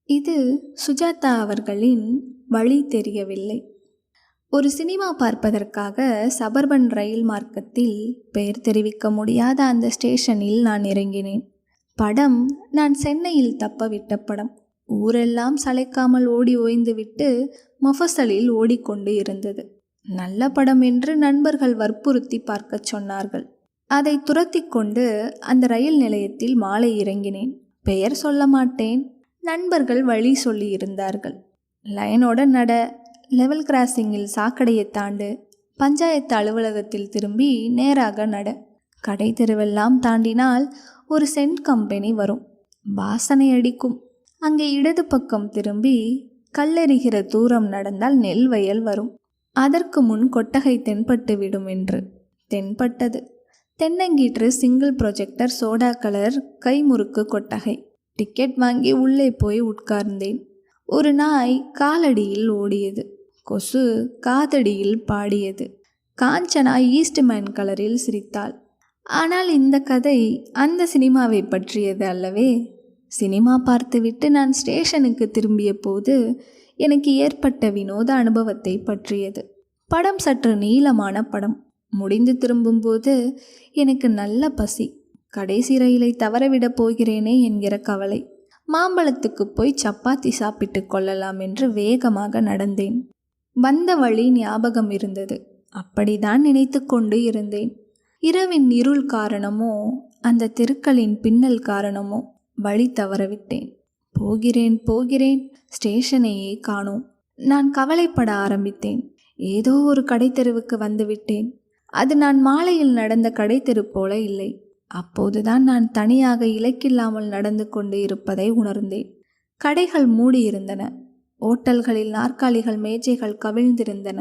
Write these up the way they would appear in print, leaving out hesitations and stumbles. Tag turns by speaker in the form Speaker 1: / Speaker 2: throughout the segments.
Speaker 1: இது சுஜாதா அவர்களின் வழி தெரியவில்லை. ஒரு சினிமா பார்ப்பதற்காக சபர்பன் ரயில் மார்க்கத்தில் பெயர் தெரிவிக்க முடியாத அந்த ஸ்டேஷனில் நான் இறங்கினேன். படம் நான் சென்னையில் தப்பவிட்ட படம். ஊரெல்லாம் சளைக்காமல் ஓடி ஓய்ந்துவிட்டு மொஃபசலில் ஓடிக்கொண்டு இருந்தது. நல்ல படம் என்று நண்பர்கள் வற்புறுத்தி பார்க்கச் சொன்னார்கள். அதை துரத்தி கொண்டு அந்த ரயில் நிலையத்தில் மாலை இறங்கினேன். பெயர் சொல்ல மாட்டேன். நண்பர்கள் வழி சொல்லி இருந்தார்கள். லைனோட நட, லெவல் கிராசிங்கில் சாக்கடையை தாண்டு, பஞ்சாயத்து அலுவலகத்தில் திரும்பி நேராக நட. கடை தெருவெல்லாம் தாண்டினால் ஒரு சென்ட் கம்பெனி வரும். வாசனை அடிக்கும். அங்கே இடது பக்கம் திரும்பி கல்லெறிகிற தூரம் நடந்தால் நெல் வயல் வரும். அதற்கு முன் கொட்டகை தென்பட்டு விடும் என்று தென்பட்டது. தென்னங்கீற்று சிங்கிள் ப்ரொஜெக்டர் சோடா கலர் கைமுறுக்கு கொட்டகை. டிக்கெட் வாங்கி உள்ளே போய் உட்கார்ந்தேன். ஒரு நாய் காலடியில் ஓடியது. கொசு காதடியில் பாடியது. காஞ்சனா ஈஸ்ட்மேன் கலரில் சிரித்தாள். ஆனால் இந்த கதை அந்த சினிமாவை பற்றியது அல்லவே. சினிமா பார்த்துவிட்டு நான் ஸ்டேஷனுக்கு திரும்பிய போது எனக்கு ஏற்பட்ட வினோத அனுபவத்தை பற்றியது. படம் சற்று நீளமான படம். முடிந்து திரும்பும்போது எனக்கு நல்ல பசி. கடைசி ரயிலை தவறவிடப் போகிறேனே என்கிற கவலை. மாம்பழத்துக்கு போய் சப்பாத்தி சாப்பிட்டு கொள்ளலாம் என்று வேகமாக நடந்தேன். வந்த வழி ஞாபகம் இருந்தது. அப்படிதான் நினைத்து கொண்டு இருந்தேன். இரவின் இருள் காரணமோ அந்த தெருக்களின் பின்னல் காரணமோ வழி தவறவிட்டேன். போகிறேன் ஸ்டேஷனையே காணோம். நான் கவலைப்பட ஆரம்பித்தேன். ஏதோ ஒரு கடைத்தெருவுக்கு வந்துவிட்டேன். அது நான் மாலையில் நடந்த கடைத்தெரு போல இல்லை. அப்போதுதான் நான் தனியாக இலக்கில்லாமல் நடந்து கொண்டு இருப்பதை உணர்ந்தேன். கடைகள் மூடியிருந்தன. ஓட்டல்களில் நாற்காலிகள் மேஜைகள் கவிழ்ந்திருந்தன.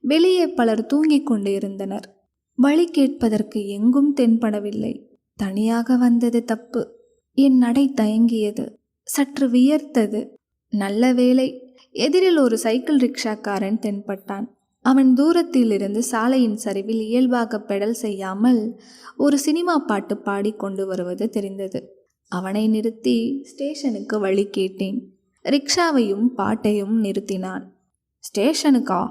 Speaker 1: வெளியே பலர் தூங்கிக் கொண்டு இருந்தனர். வழி கேட்பதற்கு எங்கும் தென்படவில்லை. தனியாக வந்தது தப்பு. என் நடை தயங்கியது. சற்று வியர்த்தது. நல்ல வேளை, எதிரில் ஒரு சைக்கிள் ரிக்ஷாக்காரன் தென்பட்டான். அவன் தூரத்திலிருந்து சாலையின் சரிவில் இயல்பாக பெடல் செய்யாமல் ஒரு சினிமா பாட்டு பாடிக்கொண்டு வருவது தெரிந்தது. அவனை நிறுத்தி ஸ்டேஷனுக்கு வழி கேட்டேன். ரிக்ஷாவையும் பாட்டையும் நிறுத்தினான். ஸ்டேஷனுக்கா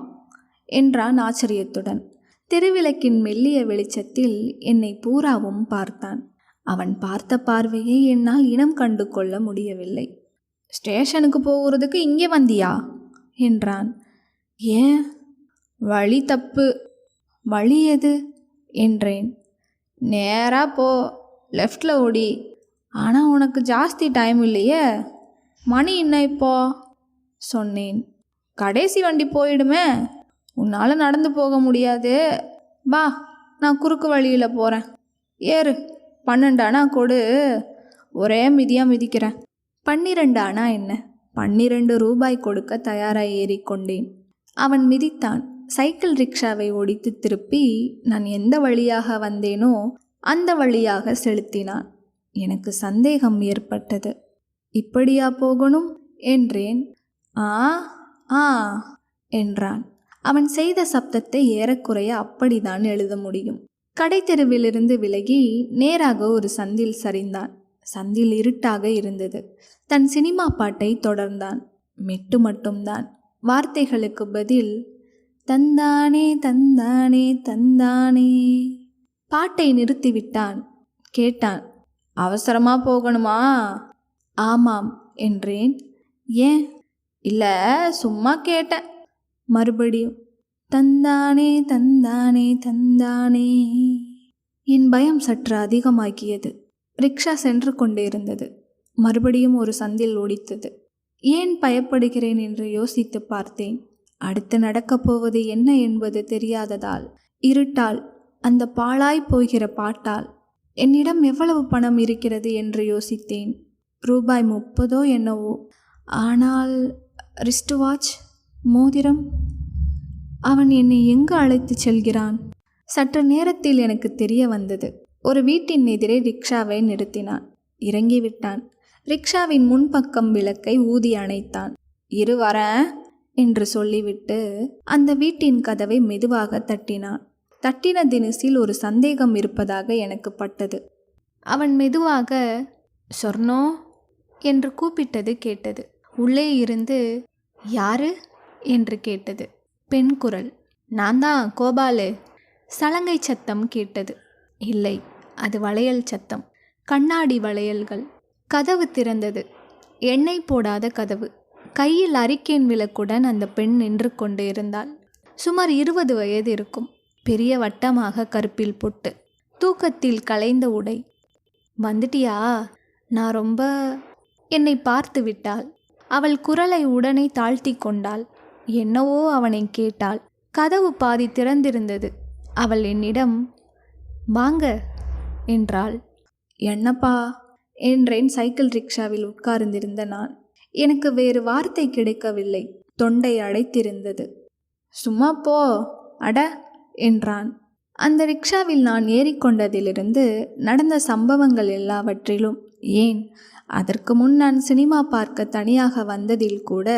Speaker 1: என்றான் ஆச்சரியத்துடன். தெருவிளக்கின் மெல்லிய வெளிச்சத்தில் என்னை பூராவும் பார்த்தான். அவன் பார்த்த பார்வையை என்னால் இனம் கண்டு கொள்ள முடியவில்லை. ஸ்டேஷனுக்கு போகிறதுக்கு இங்கே வந்தியா என்றான். ஏன்? வழி தப்பு. வழி எது என்றேன். நேராக போ, லெஃப்டில் ஓடி. ஆனால் உனக்கு ஜாஸ்தி டைம் இல்லையே. மணி என்ன இப்போ சொன்னேன். கடைசி வண்டி போயிடுமே. உன்னால் நடந்து போக முடியாது. வா, நான் குறுக்கு வழியில் போகிறேன். ஏறு. 12 அணா கொடு. ஒரே மிதியாக மிதிக்கிறேன். 12 அணா என்ன? 12 ரூபாய் கொடுக்க தயாராக ஏறிக்கொண்டேன். அவன் மிதித்தான். சைக்கிள் ரிக்ஷாவை ஒடித்து திருப்பி நான் எந்த வழியாக வந்தேனோ அந்த வழியாக செலுத்தினான். எனக்கு சந்தேகம் ஏற்பட்டது. இப்படியா போகணும் என்றேன். ஆ என்றான். அவன் செய்த சப்தத்தை ஏறக்குறைய அப்படிதான் எழுத முடியும். கடை தெருவிலிருந்து விலகி நேராக ஒரு சந்தில் சரிந்தான். சந்தில் இருட்டாக இருந்தது. தன் சினிமா பாட்டை தொடர்ந்தான். மெட்டு மட்டும்தான். வார்த்தைகளுக்கு பதில் தந்தானே தந்தானே தந்தானே. பாட்டை நிறுத்திவிட்டான். கேட்டான். அவசரமா போகணுமா? ஆமாம் என்றேன். ஏன்? இல்லை, சும்மா கேட்டேன். மறுபடியும் தந்தானே தந்தானே தந்தானே. என் பயம் சற்று அதிகமாகியது. ரிக்ஷா சென்று கொண்டே இருந்தது. மறுபடியும் ஒரு சந்தில் ஓடித்தது. ஏன் பயப்படுகிறேன் என்று யோசித்து பார்த்தேன். அடுத்து நடக்கப் போவது என்ன என்பது தெரியாததால், இருட்டால், அந்த பாழாய் போகிற பாட்டால் என்னிடம் எவ்வளவு பணம் இருக்கிறது என்று யோசித்தேன். ரூபாய் 30 என்னவோ. ஆனால் ரிஸ்ட் வாட்ச், மோதிரம். அவன் என்னை எங்கு அழைத்து செல்கிறான்? சற்று நேரத்தில் எனக்கு தெரிய வந்தது. ஒரு வீட்டின் எதிரே ரிக்ஷாவை நிறுத்தினான். இறங்கிவிட்டான். ரிக்ஷாவின் முன்பக்கம் விளக்கை ஊதி அணைத்தான். இரு வரேன் என்று சொல்லிவிட்டு அந்த வீட்டின் கதவை மெதுவாக தட்டினான். தட்டின தினசில் ஒரு சந்தேகம் இருப்பதாக எனக்கு பட்டது. அவன் மெதுவாக சொர்ணோ என்று கூப்பிட்டது கேட்டது. உள்ளே இருந்து யாரு என்று கேட்டது. பெண் குரல். நான் தான் கோபாலு. சலங்கை சத்தம் கேட்டது. இல்லை, அது வளையல் சத்தம். கண்ணாடி வளையல்கள். கதவு திறந்தது. எண்ணெய் போடாத கதவு. கையில் அரிக்கேன் விளக்குடன் அந்த பெண் நின்று கொண்டு இருந்தாள். சுமார் 20 வயது இருக்கும். பெரிய வட்டமாக கருப்பில் பொட்டு. தூக்கத்தில் கலைந்த உடை. வந்துட்டியா? நான் ரொம்ப... என்னை பார்த்து விட்டாள். அவள் குரலை உடனே தாழ்த்தி கொண்டாள். என்னவோ அவனை கேட்டாள். கதவு பாதி திறந்திருந்தது. அவள் என்னிடம் வாங்க என்றாள். என்னப்பா என்றேன் சைக்கிள் ரிக்ஷாவில் உட்கார்ந்திருந்த நான். எனக்கு வேறு வார்த்தை கிடைக்கவில்லை. தொண்டை அடைத்திருந்தது. சும்மா போ அட என்றான். அந்த ரிக்ஷாவில் நான் ஏறிக்கொண்டதிலிருந்து நடந்த சம்பவங்கள் எல்லாவற்றிலும், ஏன் அதற்கு முன் நான் சினிமா பார்க்க தனியாக வந்ததில் கூட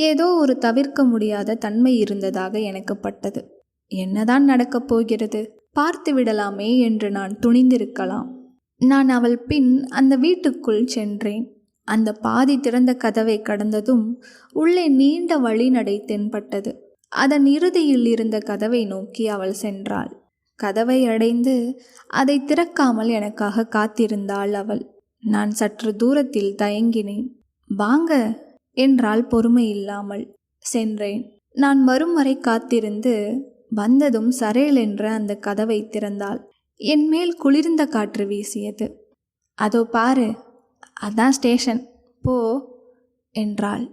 Speaker 1: ஏதோ ஒரு தவிர்க்க முடியாத தன்மை இருந்ததாக எனக்கு பட்டது. என்னதான் நடக்கப் போகிறது? பார்த்து விடலாமே என்று நான் துணிந்திருக்கலாம். நான் அவள் பின் அந்த வீட்டுக்குள் சென்றேன். அந்த பாதி திறந்த கதவை கடந்ததும் உள்ளே நீண்ட வழிநடை தென்பட்டது. அதன் இறுதியில் இருந்த கதவை நோக்கி அவள் சென்றாள். கதவை அடைந்து அதை திறக்காமல் எனக்காக காத்திருந்தாள் அவள். நான் சற்று தூரத்தில் தயங்கினேன். வாங்க என்றாள் பொறுமை இல்லாமல். சென்றேன். நான் வரும் வரை காத்திருந்து வந்ததும் சரேல் என்ற அந்த கதவை திறந்தாள். என் மேல் குளிர்ந்த காற்று வீசியது. அதோ பாரு, அதான் ஸ்டேஷன், போ என்றாள்.